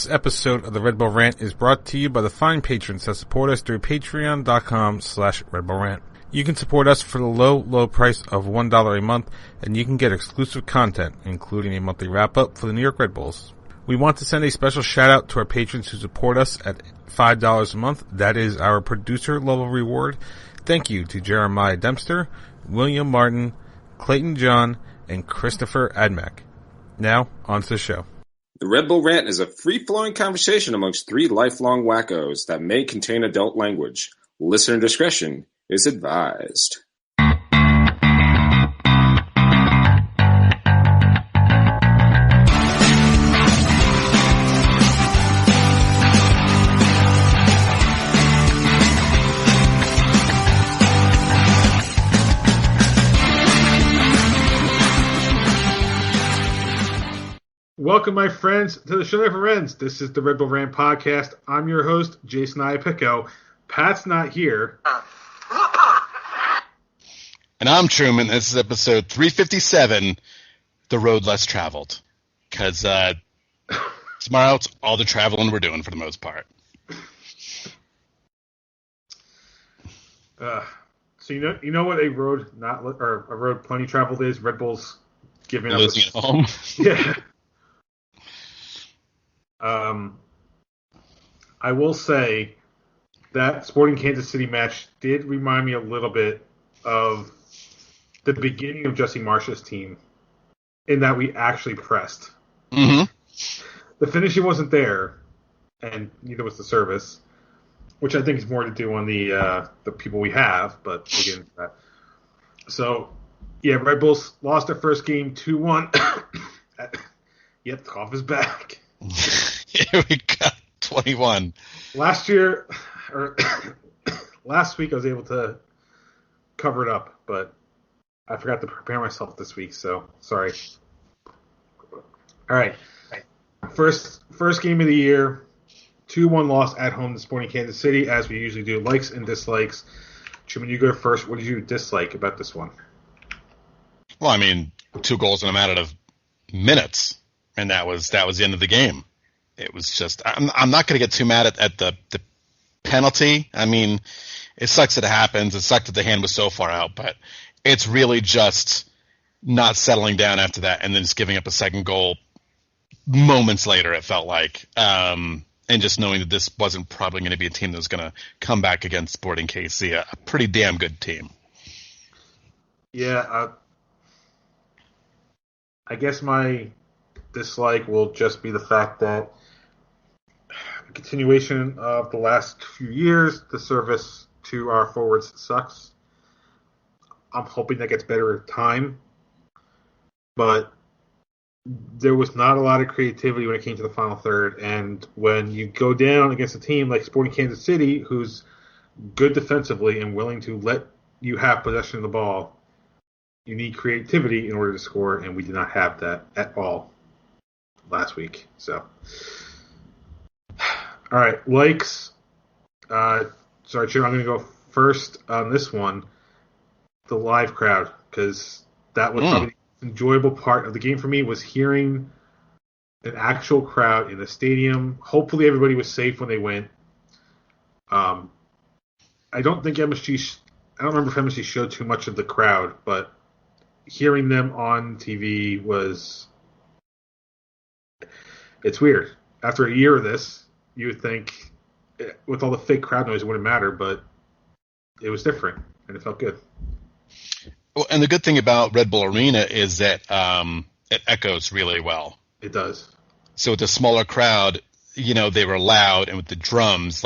This episode of the Red Bull Rant is brought to you by the fine patrons that support us through patreon.com/Red Bull Rant. You can support us for the low price of $1 a month, and you can get exclusive content, including a monthly wrap-up for the New York Red Bulls. We want to send a special shout-out to our patrons who support us at $5 a month. That is our producer-level reward. Thank you to Jeremiah Dempster, William Martin, Clayton John, and Christopher Admack. Now, on to the show. The Red Bull Rant is a free-flowing conversation amongst three lifelong wackos that may contain adult language. Listener discretion is advised. Welcome, my friends, to the show that never ends. This is the Red Bull Rant podcast. I'm your host, Jason Iapicco. Pat's not here. And I'm Truman. This is episode 357, The Road Less Traveled. Because tomorrow it's all the traveling we're doing for the most part. So you know what a road a road plenty traveled is? Red Bull's giving up losing at home. Yeah. I will say that Sporting Kansas City match did remind me a little bit of the beginning of Jesse Marsh's team in that we actually pressed. Mm-hmm. The finishing wasn't there, and neither was the service, which I think is more to do on the people we have, but we'll get into that. So, yeah, Red Bulls lost their first game 2-1. Yep, the cough is back. Here we got 21. Last week I was able to cover it up, but I forgot to prepare myself this week, so sorry. All right. First game of the year, 2-1 loss at home to Sporting Kansas City, as we usually do. Likes and dislikes. Truman, you go first. What did you dislike about this one? Well, I mean, 2 goals in a matter of minutes, and that was the end of the game. It was just, I'm not going to get too mad at the penalty. I mean, it sucks that it happens. It sucked that the hand was so far out, but it's really just not settling down after that and then just giving up a second goal moments later, it felt like. And just knowing that this wasn't probably going to be a team that was going to come back against Sporting KC, a pretty damn good team. Yeah, I guess my dislike will just be the fact that a continuation of the last few years, the service to our forwards sucks. I'm hoping that gets better with time, but there was not a lot of creativity when it came to the final third, and when you go down against a team like Sporting Kansas City, who's good defensively and willing to let you have possession of the ball, you need creativity in order to score, and we did not have that at all last week. So, all right, likes. Sorry, Chip, I'm going to go first on this one. The live crowd, because that was probably the enjoyable part of the game for me, was hearing an actual crowd in the stadium. Hopefully, everybody was safe when they went. I don't think MSG. I don't remember if MSG showed too much of the crowd, but hearing them on TV was. It's weird. After a year of this, you would think with all the fake crowd noise it wouldn't matter, but it was different, and it felt good. Well, and the good thing about Red Bull Arena is that it echoes really well. It does. So with the smaller crowd, they were loud, and with the drums,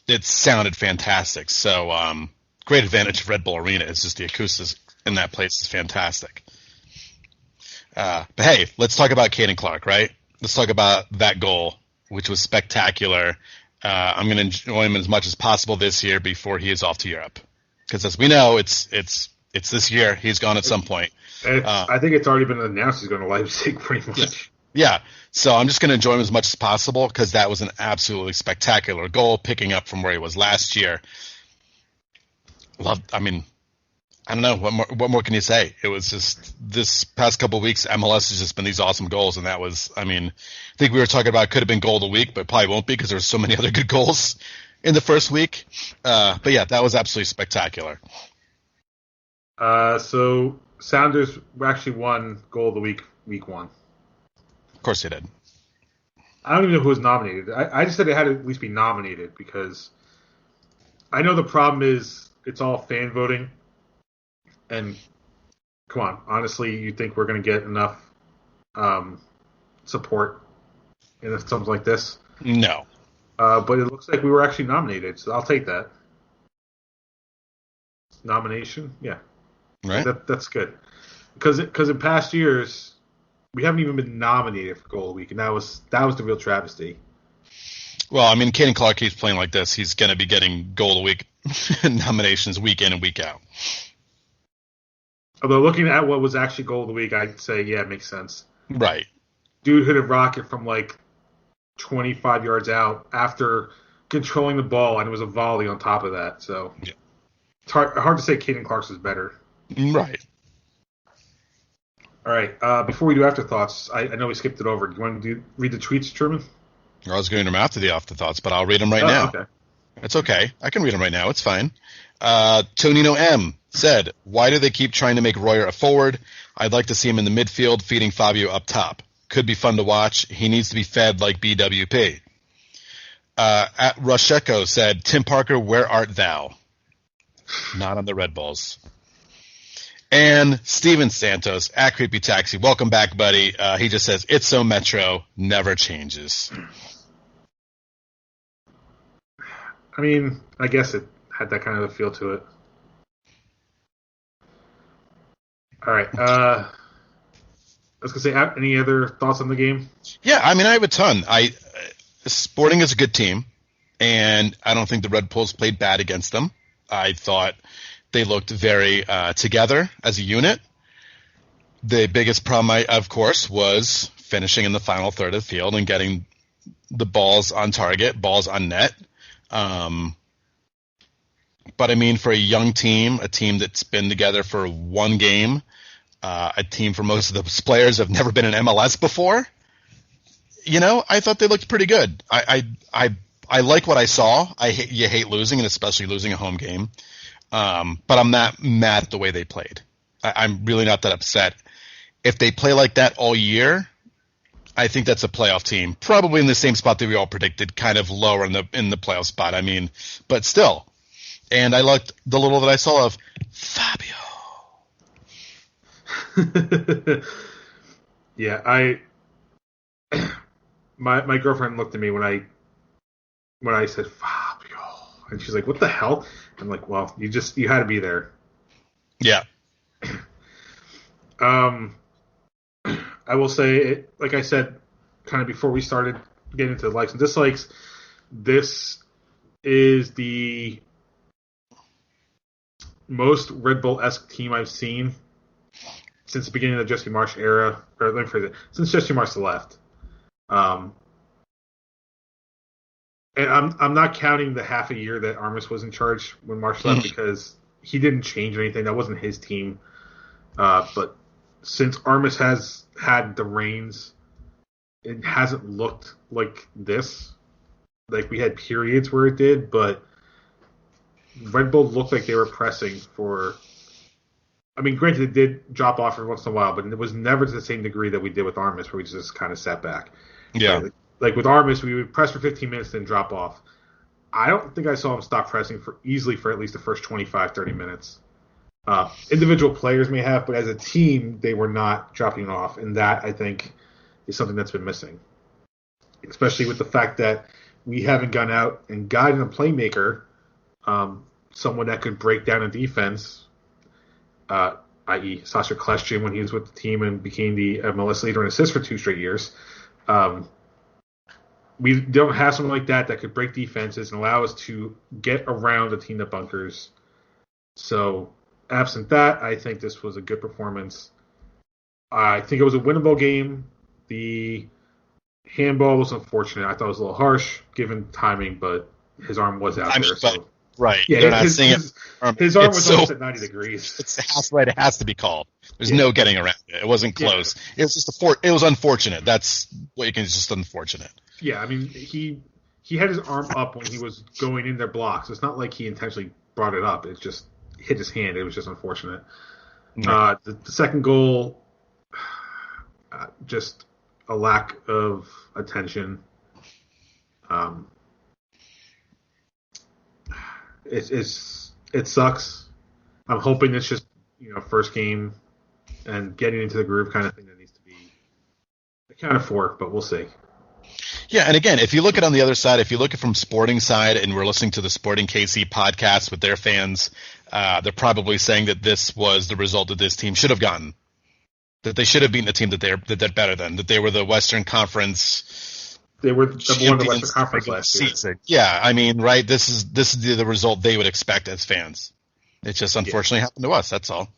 it sounded fantastic. So great advantage of Red Bull Arena is just the acoustics in that place is fantastic. But hey, let's talk about Caden Clark, right? Let's talk about that goal, which was spectacular. I'm going to enjoy him as much as possible this year before he is off to Europe. Because as we know, it's this year. He's gone at some point. I think it's already been announced he's going to Leipzig pretty much. Yeah. So I'm just going to enjoy him as much as possible because that was an absolutely spectacular goal, picking up from where he was last year. I don't know what more can you say? It was just this past couple of weeks, MLS has just been these awesome goals, and that was, I mean, I think we were talking about it could have been goal of the week, but probably won't be because there's so many other good goals in the first week. But yeah, that was absolutely spectacular. So Sounders actually won goal of the week 1. Of course they did. I don't even know who was nominated. I just said it had to at least be nominated because I know the problem is it's all fan voting. And come on, honestly, you think we're going to get enough support in something like this? No. But it looks like we were actually nominated, so I'll take that. Nomination? Yeah. Right. That's good. Because in past years, we haven't even been nominated for Goal of the Week, and that was the real travesty. Well, I mean, Caden Clark keeps playing like this. He's going to be getting Goal of the Week nominations week in and week out. Although looking at what was actually Goal of the Week, I'd say, yeah, it makes sense. Right. Dude hit a rocket from like 25 yards out after controlling the ball, and it was a volley on top of that. So yeah. It's hard to say Caden Clark's is better. Right. All right. Before we do afterthoughts, I know we skipped it over. Do you want to read the tweets, Truman? I was going to read them after the afterthoughts, but I'll read them right now. Okay. It's okay. I can read them right now. It's fine. Tonino M. said, why do they keep trying to make Royer a forward? I'd like to see him in the midfield feeding Fabio up top. Could be fun to watch. He needs to be fed like BWP. At Rosheko said, Tim Parker, where art thou? Not on the Red Bulls. And Steven Santos at Creepy Taxi, welcome back, buddy. He just says, it's so Metro, never changes. I mean, I guess it had that kind of a feel to it. All right. I was going to say, any other thoughts on the game? Yeah, I mean, I have a ton. Sporting is a good team, and I don't think the Red Bulls played bad against them. I thought they looked very together as a unit. The biggest problem, of course, was finishing in the final third of the field and getting the balls on target, balls on net. But I mean, for a young team, a team that's been together for one game, a team for most of the players have never been in MLS before, I thought they looked pretty good. I like what I saw. You hate losing, and especially losing a home game. But I'm not mad at the way they played. I'm really not that upset. If they play like that all year, I think that's a playoff team. Probably in the same spot that we all predicted, kind of lower in the playoff spot. I mean, but still. And I liked the little that I saw of Fabio. Yeah, my girlfriend looked at me when I said Fabio, and she's like, "What the hell?" I'm like, "Well, you had to be there." Yeah. I will say, like I said, kind of before we started getting into the likes and dislikes, this is the most Red Bull-esque team I've seen since the beginning of the Jesse Marsch era, or let me phrase it, since Jesse Marsch left. And I'm not counting the half a year that Armas was in charge when Marsch left because he didn't change anything. That wasn't his team. But since Armas has had the reins, it hasn't looked like this. Like, we had periods where it did, but Red Bull looked like they were pressing for... I mean, granted, it did drop off every once in a while, but it was never to the same degree that we did with Armas, where we just kind of sat back. Yeah. Like with Armas, we would press for 15 minutes, then drop off. I don't think I saw him stop pressing easily for at least the first 25, 30 minutes. Individual players may have, but as a team, they were not dropping off, and that, I think, is something that's been missing. Especially with the fact that we haven't gone out and gotten a playmaker, someone that could break down a defense, i.e. Sasha Kleshchin when he was with the team and became the MLS leader in assists for 2 straight years. We don't have someone like that could break defenses and allow us to get around the team that bunkers. So, absent that, I think this was a good performance. I think it was a winnable game. The handball was unfortunate. I thought it was a little harsh given timing, but his arm was out there. So. Right. Yeah, They're not seeing his arm it's was so, almost at 90 degrees. it has to be called. There's no getting around it. It wasn't close. Yeah. It was just it was unfortunate. That's what you can. It's just unfortunate. Yeah, I mean, he had his arm up when he was going in their blocks. It's not like he intentionally brought it up. It just hit his hand. It was just unfortunate. Right. The second goal, just a lack of attention. It sucks. I'm hoping it's just first game and getting into the groove kind of thing that needs to be accounted for, but we'll see. Yeah, and again, if you look at on the other side, if you look at from Sporting side, and we're listening to the Sporting KC podcast with their fans, they're probably saying that this was the result that this team should have gotten, that they should have beaten the team that they're better than, that they were the Western Conference. They were number one in the Western Conference last year. Yeah, I mean, right? This is the result they would expect as fans. It just unfortunately happened to us. That's all.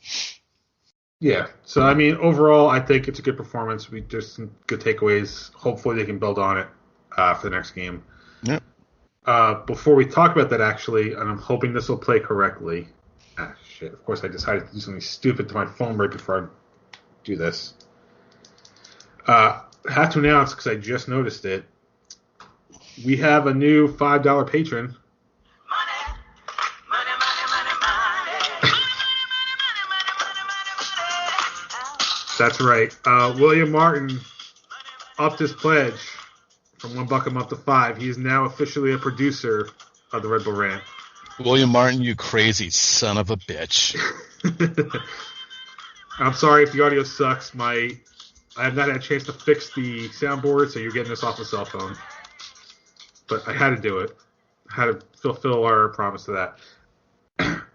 Yeah. So I mean, overall, I think it's a good performance. There's some good takeaways. Hopefully, they can build on it for the next game. Yep. Before we talk about that, actually, and I'm hoping this will play correctly. Shit. Of course, I decided to do something stupid to my phone right before I do this. I have to announce, because I just noticed it, we have a new $5 patron. That's right. William Martin upped his pledge from $1 a month to $5. He is now officially a producer of the Red Bull Rant. William Martin, you crazy son of a bitch. I'm sorry if the audio sucks. I have not had a chance to fix the soundboard, so you're getting this off the cell phone. But I had to do it. I had to fulfill our promise to that.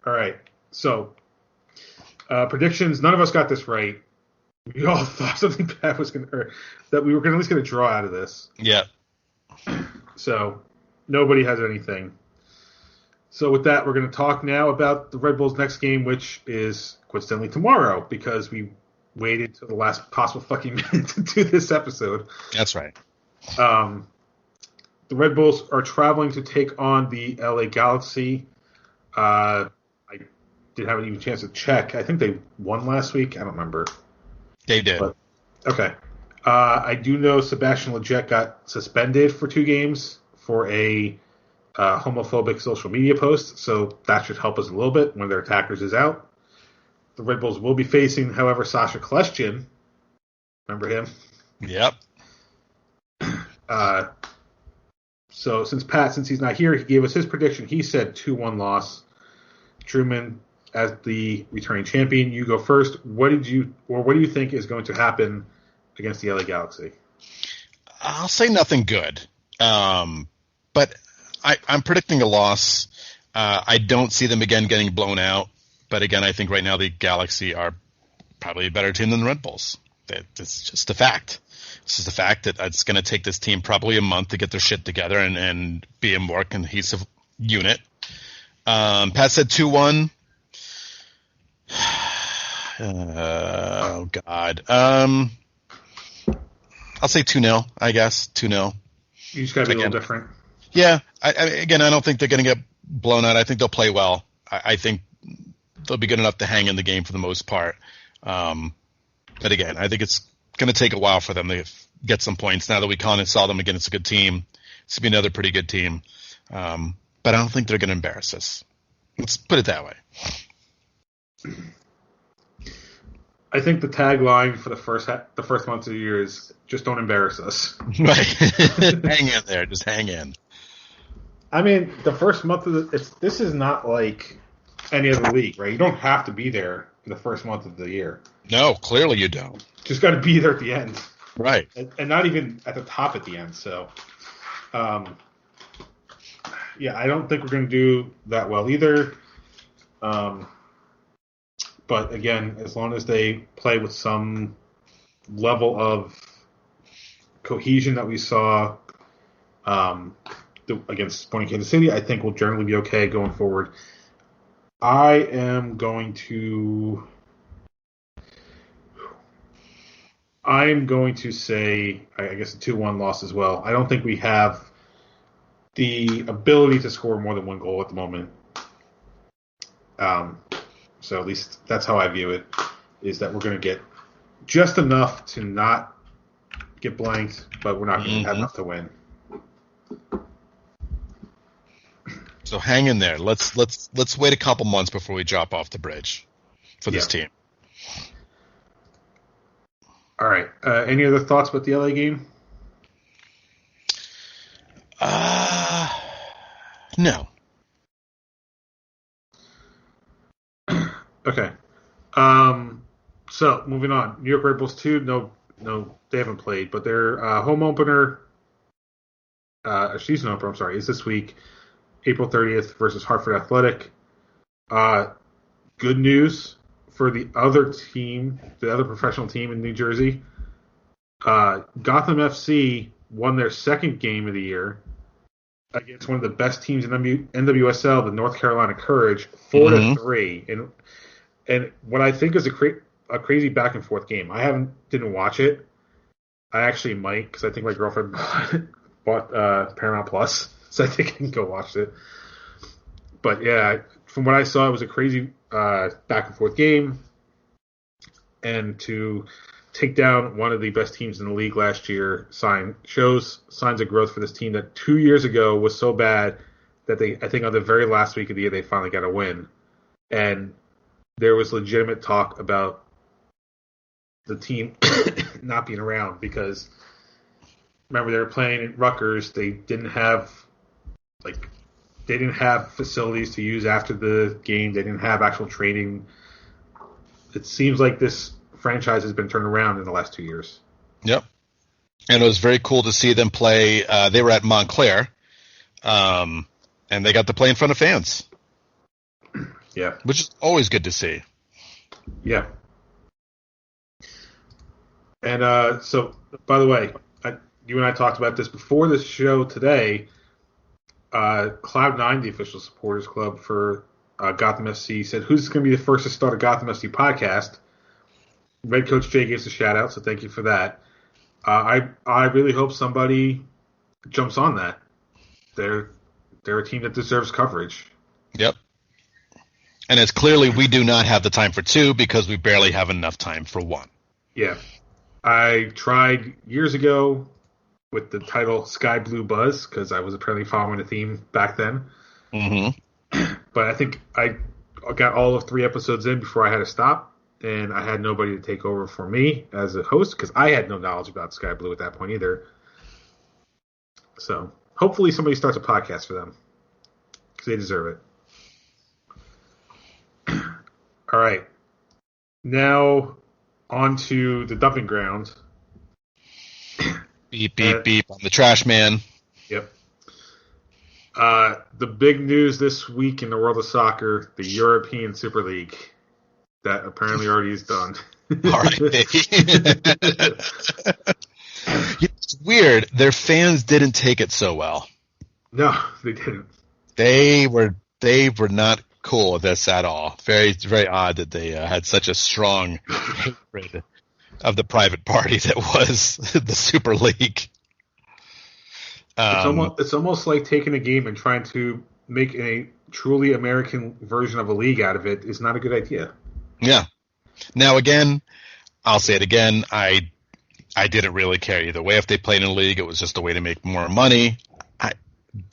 All right. So, predictions. None of us got this right. We all thought something bad was that we were at least going to draw out of this. Yeah. So, nobody has anything. So, with that, we're going to talk now about the Red Bulls' next game, which is coincidentally tomorrow, because we waited till the last possible fucking minute to do this episode. That's right. The Red Bulls are traveling to take on the LA Galaxy. I didn't have even a chance to check. I think they won last week. I don't remember. They did. But, okay. I do know Sebastian Lletget got suspended for 2 games for a homophobic social media post, so that should help us a little bit when their attackers is out. The Red Bulls will be facing, however, Sasha Kleshchin. Remember him? Yep. So since he's not here, he gave us his prediction. He said 2-1 loss. Truman, as the returning champion, you go first. What do you think is going to happen against the LA Galaxy? I'll say nothing good. But I'm predicting a loss. I don't see them again getting blown out. But again, I think right now the Galaxy are probably a better team than the Red Bulls. It's just a fact. This is the fact that it's going to take this team probably a month to get their shit together and be a more cohesive unit. Pat said 2-1. Oh, God. I'll say 2-0, I guess. 2-0. You just got to be a little different. Yeah. I don't think they're going to get blown out. I think they'll play well. I think they'll be good enough to hang in the game for the most part. But again, I think it's going to take a while for them to get some points. Now that we kind of saw them against a good team, it's going to be another pretty good team. But I don't think they're going to embarrass us. Let's put it that way. I think the tagline for the first month of the year is just don't embarrass us. Right. Hang in there. Just hang in. I mean, the first month of this is not like any other league, right? You don't have to be there in the first month of the year. No, clearly you don't. Just got to be there at the end. Right. And not even at the top at the end. So, yeah, I don't think we're going to do that well either. But again, as long as they play with some level of cohesion that we saw against Sporting Kansas City, I think we'll generally be okay going forward. I am going to say, I guess, a 2-1 loss as well. I don't think we have the ability to score more than 1 goal at the moment. So at least that's how I view it, is that we're going to get just enough to not get blanked, but we're not going to have enough to win. So hang in there. Let's wait a couple months before we drop off the bridge for this team. All right. Any other thoughts about the LA game? No. Okay. So moving on. New York Red Bulls 2. No, they haven't played, but their home opener, season opener, I'm sorry, is this week, April 30th versus Hartford Athletic. Good news for the other team, the other professional team in New Jersey. Gotham FC won their second game of the year against one of the best teams in NWSL, the North Carolina Courage, 4-3, and what I think is a crazy back and forth game. I didn't watch it. I actually might, because I think my girlfriend bought Paramount Plus, so I think I can go watch it. But yeah, from what I saw, it was a crazy back and forth game, and to take down one of the best teams in the league last year shows signs of growth for this team that 2 years ago was so bad that I think on the very last week of the year they finally got a win, and there was legitimate talk about the team not being around because remember they were playing at Rutgers. They didn't have facilities to use after the game. They didn't have actual training. It seems like this franchise has been turned around in the last 2 years. Yep. And it was very cool to see them play. They were at Montclair, and they got to play in front of fans. Yeah. Which is always good to see. Yeah. And so, by the way, you and I talked about this before the show today. Cloud9, the official supporters club for Gotham FC, said, who's going to be the first to start a Gotham FC podcast? Red Coach Jay gave us a shout out, so thank you for that. I really hope somebody jumps on that. They're a team that deserves coverage. Yep. And it's clearly we do not have the time for two because we barely have enough time for one. Yeah. I tried years ago with the title Sky Blue Buzz because I was apparently following the theme back then. Mm-hmm. But I think I got all of 3 episodes in before I had to stop, and I had nobody to take over for me as a host because I had no knowledge about Sky Blue at that point either. So hopefully somebody starts a podcast for them because they deserve it. All right. Now on to the dumping ground. Beep, beep, beep on the trash man. Yep. The big news this week in the world of soccer, the European Super League, that apparently already is done. All right, baby. It's weird. Their fans didn't take it so well. No, they didn't. They were not cool with this at all. Very, very odd that they had such a strong hatred of the private party that was the Super League. It's almost like taking a game and trying to make a truly American version of a league out of it is not a good idea. Yeah. Now, again, I'll say it again. I didn't really care either way. If they played in a league, it was just a way to make more money.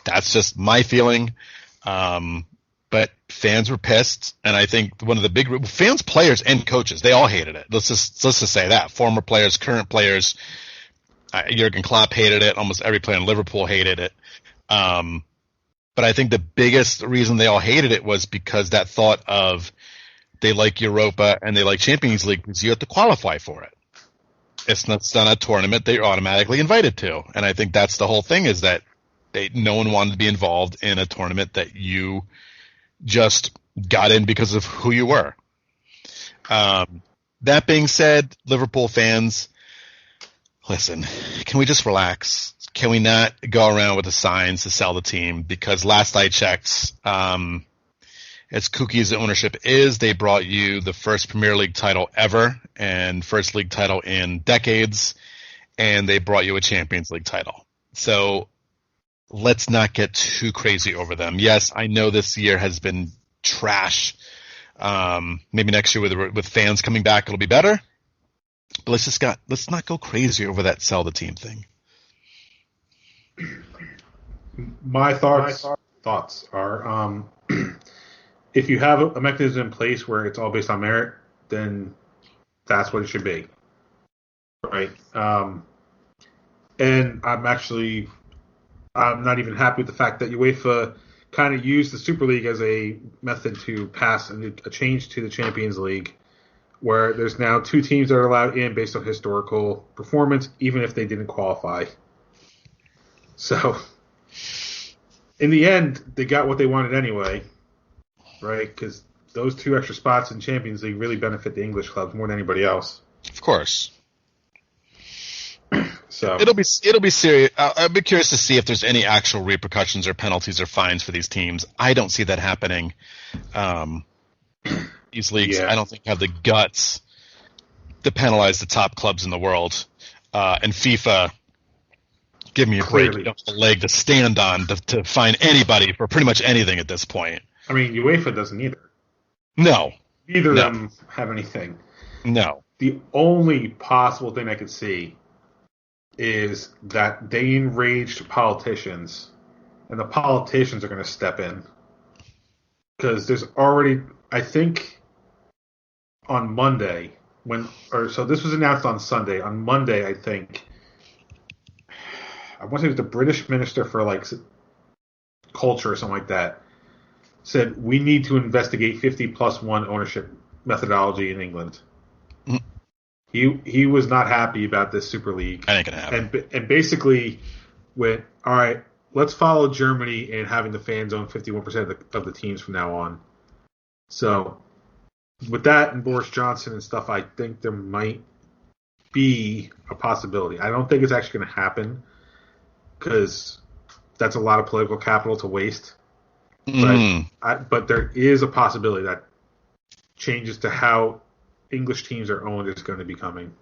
That's just my feeling. But fans were pissed, and I think one of the big fans, players, and coaches, they all hated it. Let's just say that. Former players, current players, Jurgen Klopp hated it. Almost every player in Liverpool hated it. But I think the biggest reason they all hated it was because that thought of they like Europa and they like Champions League because you have to qualify for it. It's not a tournament they're automatically invited to. And I think that's the whole thing is that no one wanted to be involved in a tournament that you just got in because of who you were. That being said, Liverpool fans, listen, can we just relax? Can we not go around with the signs to sell the team? Because last I checked, as kooky as the ownership is, they brought you the first Premier League title ever and first league title in decades, and they brought you a Champions League title. So let's not get too crazy over them. Yes, I know this year has been trash. Maybe next year with fans coming back, it'll be better. But let's not go crazy over that sell the team thing. My thoughts are, if you have a mechanism in place where it's all based on merit, then that's what it should be, right? And I'm not even happy with the fact that UEFA kind of used the Super League as a method to pass a change to the Champions League, where there's now 2 teams that are allowed in based on historical performance, even if they didn't qualify. So, in the end, they got what they wanted anyway, right? Because those 2 extra spots in Champions League really benefit the English clubs more than anybody else. Of course. So it'll be serious. I'll be curious to see if there's any actual repercussions or penalties or fines for these teams. I don't see that happening. These leagues, I don't think, have the guts to penalize the top clubs in the world. And FIFA, give me a break. You don't have a leg to stand on to fine anybody for pretty much anything at this point. I mean, UEFA doesn't either. No. Neither of them have anything. No. The only possible thing I could see is that they enraged politicians, and the politicians are going to step in. Because there's already, I think, on Monday, so this was announced on Sunday. On Monday, I think, I want to say it was the British Minister for, like, culture or something like that, said we need to investigate 50+1 ownership methodology in England. He was not happy about this Super League. I ain't gonna happen. And basically went, all right, let's follow Germany in having the fans own 51% of the teams from now on. So with that and Boris Johnson and stuff, I think there might be a possibility. I don't think it's actually going to happen because that's a lot of political capital to waste. But there is a possibility that changes to how English teams are owned is going to be coming.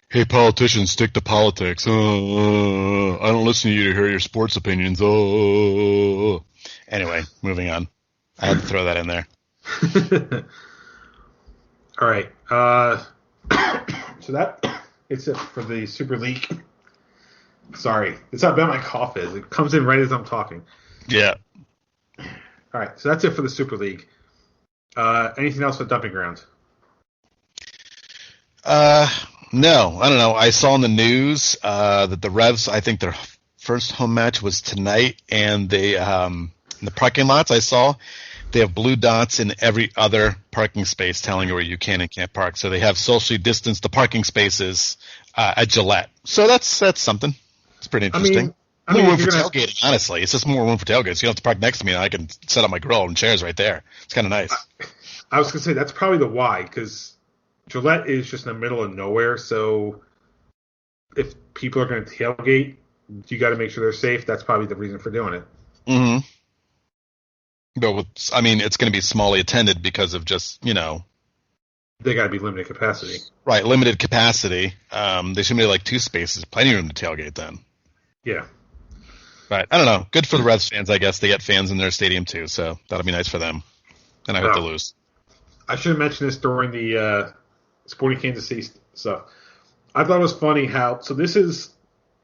Hey, politicians, stick to politics. I don't listen to you to hear your sports opinions. Anyway, moving on. I had to throw that in there. All right. So it's it for the Super League. Sorry. It's how bad my cough is. It comes in right as I'm talking. Yeah. All right. So that's it for the Super League. Anything else for Dumping Ground? No, I don't know. I saw in the news that the Revs, I think their first home match was tonight, and they in the parking lots I saw, they have blue dots in every other parking space telling you where you can and can't park. So they have socially distanced the parking spaces at Gillette. So that's something. It's pretty interesting. I mean, more room for tailgating, honestly. It's just more room for tailgates. You don't have to park next to me, and I can set up my grill and chairs right there. It's kind of nice. I was going to say, that's probably the why, because Gillette is just in the middle of nowhere, so if people are going to tailgate, you got to make sure they're safe. That's probably the reason for doing it. Mm-hmm. But it's going to be smallly attended because of just, they got to be limited capacity. Right, limited capacity. They should be like 2 spaces, plenty of room to tailgate then. Yeah. But I don't know. Good for the Revs fans, I guess. They get fans in their stadium too, so that'll be nice for them. And I hope they lose. I should have mentioned this during the Sporting Kansas City stuff. I thought it was funny so this is,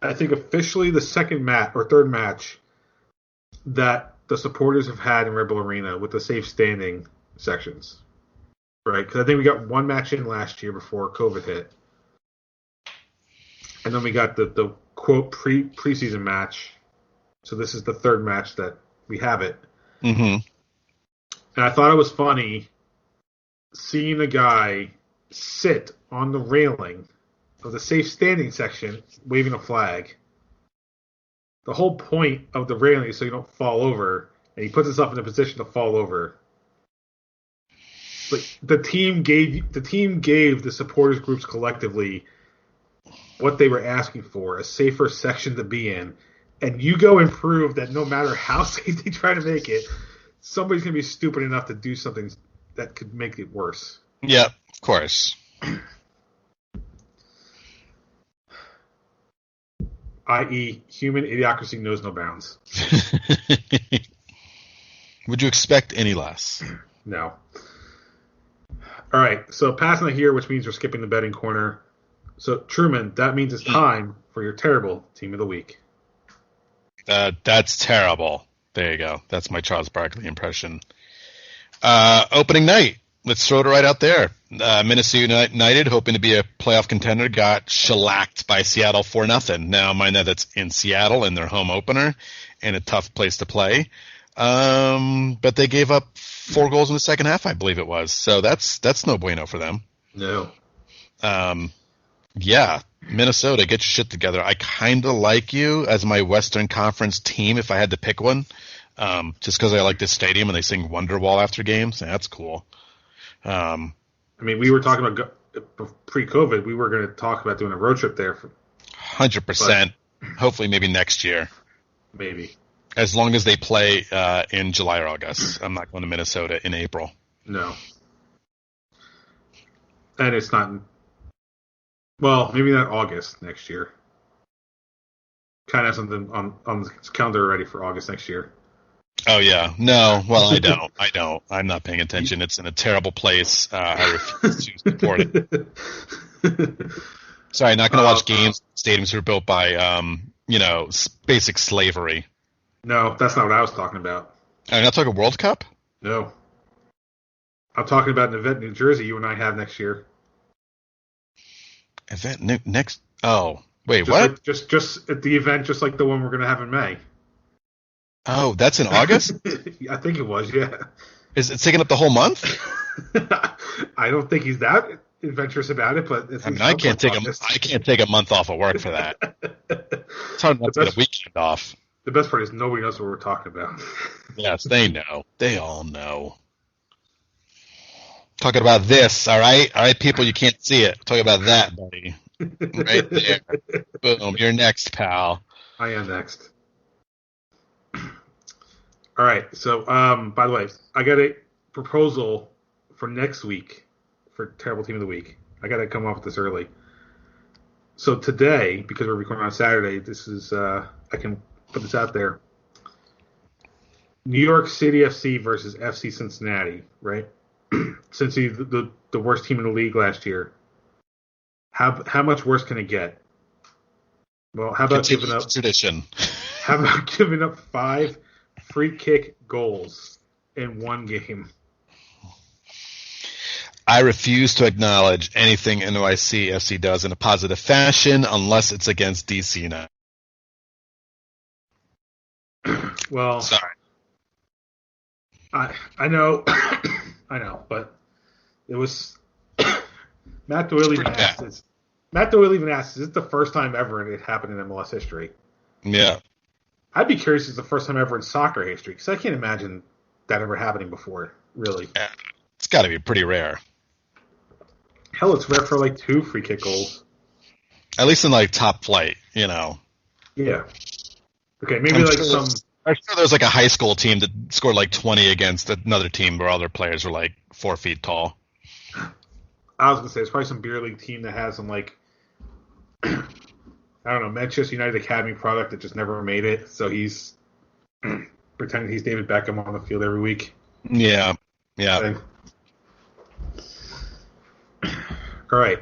I think, officially the second match or third match that the supporters have had in Red Bull Arena with the safe standing sections. Right? Because I think we got one match in last year before COVID hit. And then we got the quote preseason match. So this is the third match that we have it. Mm-hmm. And I thought it was funny seeing a guy sit on the railing of the safe standing section waving a flag. The whole point of the railing is so you don't fall over, and he puts himself in a position to fall over. Like the team gave the supporters groups collectively what they were asking for, a safer section to be in. And you go and prove that no matter how safe they try to make it, somebody's going to be stupid enough to do something that could make it worse. Yeah, of course. I.e., human idiocracy knows no bounds. Would you expect any less? No. All right, so passing it here, which means we're skipping the betting corner. So, Truman, that means it's time for your terrible team of the week. That's terrible. There you go. That's my Charles Barkley impression. Opening night. Let's throw it right out there. Minnesota United, hoping to be a playoff contender, got shellacked by Seattle 4-0. Now, mind that that's in Seattle in their home opener and a tough place to play. But they gave up 4 goals in the second half, I believe it was. So that's no bueno for them. No. Yeah, Minnesota, get your shit together. I kind of like you as my Western Conference team if I had to pick one, just because I like this stadium and they sing Wonderwall after games. That's cool. I mean, we were talking about pre-COVID. We were going to talk about doing a road trip there. 100%. Hopefully, maybe next year. Maybe. As long as they play in July or August. I'm not going to Minnesota in April. No. And it's not. Well, maybe not August next year. Kind of have something on the calendar already for August next year. Oh, yeah. No, well, I don't. I'm not paying attention. It's in a terrible place. I refuse to support it. Sorry, not going to watch games. Stadiums were built by, basic slavery. No, that's not what I was talking about. Are you not talking World Cup? No. I'm talking about an event in New Jersey you and I have next year. Event next? Oh, wait, just what? Like, just at the event, just like the one we're going to have in May. Oh, that's in August? I think it was, yeah. Is it taking up the whole month? I don't think he's that adventurous about it, but I can't take a month off of work for that. It's hard enough to get a weekend off. The best part is nobody knows what we're talking about. Yes, they know. They all know. Talking about this, all right? All right, people, you can't see it. Talking about that, buddy. Right there. Boom, you're next, pal. I am next. All right, so, by the way, I got a proposal for next week for Terrible Team of the Week. I got to come up with this early. So today, because we're recording on Saturday, this is, I can put this out there. New York City FC versus FC Cincinnati, right? Since he's the worst team in the league last year, how much worse can it get? Well, how about giving up tradition? How about giving up 5 free kick goals in one game? I refuse to acknowledge anything NYC FC does in a positive fashion unless it's against DC United. Well, sorry. I know, I know, but it was Matt Doyle even asked. Is this the first time ever it happened in MLS history? Yeah. I'd be curious if it's the first time ever in soccer history, because I can't imagine that ever happening before, really. Yeah. It's got to be pretty rare. Hell, it's rare for like 2 free kick goals. At least in like top flight, you know. Yeah. Okay, maybe I'm sure there's like a high school team that scored like 20 against another team where all their players were like 4 feet tall. I was going to say, it's probably some beer league team that has some like, I don't know, Manchester United Academy product that just never made it. So he's pretending he's David Beckham on the field every week. Yeah. Yeah. All right.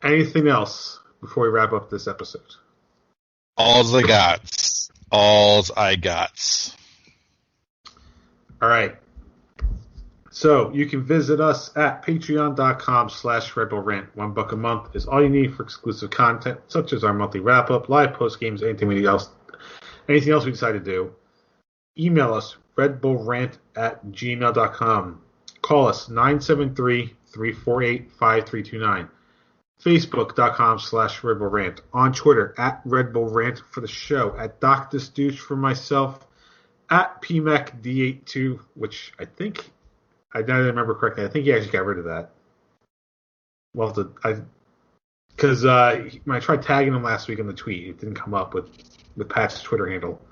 Anything else before we wrap up this episode? All's I got. All right. So you can visit us at patreon.com/Red Bull Rant. $1 a month is all you need for exclusive content, such as our monthly wrap-up, live post games, anything else we decide to do. Email us, redbullrant@gmail.com. Call us, 973-348-5329. Facebook.com/Red Bull Rant. On Twitter, at Red Bull Rant for the show. At Dr. Stooge for myself. At PMACD82, which I think, I don't remember correctly, I think he actually got rid of that. Well, because when I tried tagging him last week on the tweet, it didn't come up with Pat's Twitter handle.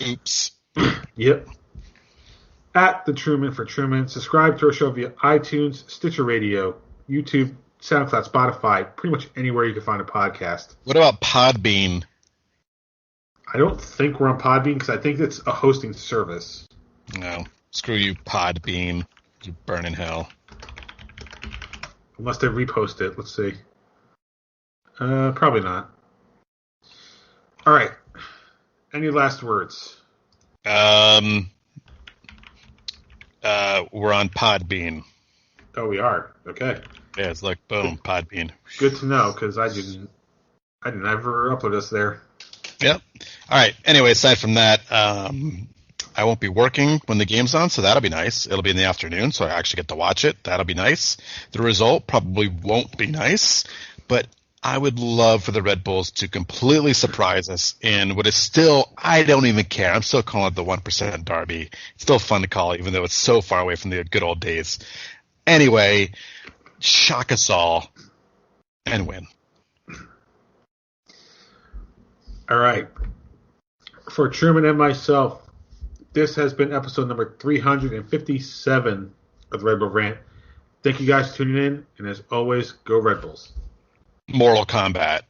Oops. Yep. At the Truman for Truman. Subscribe to our show via iTunes, Stitcher Radio, YouTube, SoundCloud, Spotify, pretty much anywhere you can find a podcast. What about Podbean? I don't think we're on Podbean because I think it's a hosting service. No. Screw you, Podbean. You burn in hell. Unless they repost it. Let's see. Probably not. All right. Any last words? We're on Podbean. Oh, we are. Okay. Yeah, it's like boom, Podbean. Good to know because I didn't ever upload us there. Yep. All right. Anyway, aside from that, I won't be working when the game's on, so that'll be nice. It'll be in the afternoon, so I actually get to watch it. That'll be nice. The result probably won't be nice, but I would love for the Red Bulls to completely surprise us in what is still, I don't even care. I'm still calling it the 1% derby. It's still fun to call it, even though it's so far away from the good old days. Anyway, shock us all and win. All right. For Truman and myself, this has been episode number 357 of the Red Bull Rant. Thank you guys for tuning in, and as always, go Red Bulls. Mortal Kombat.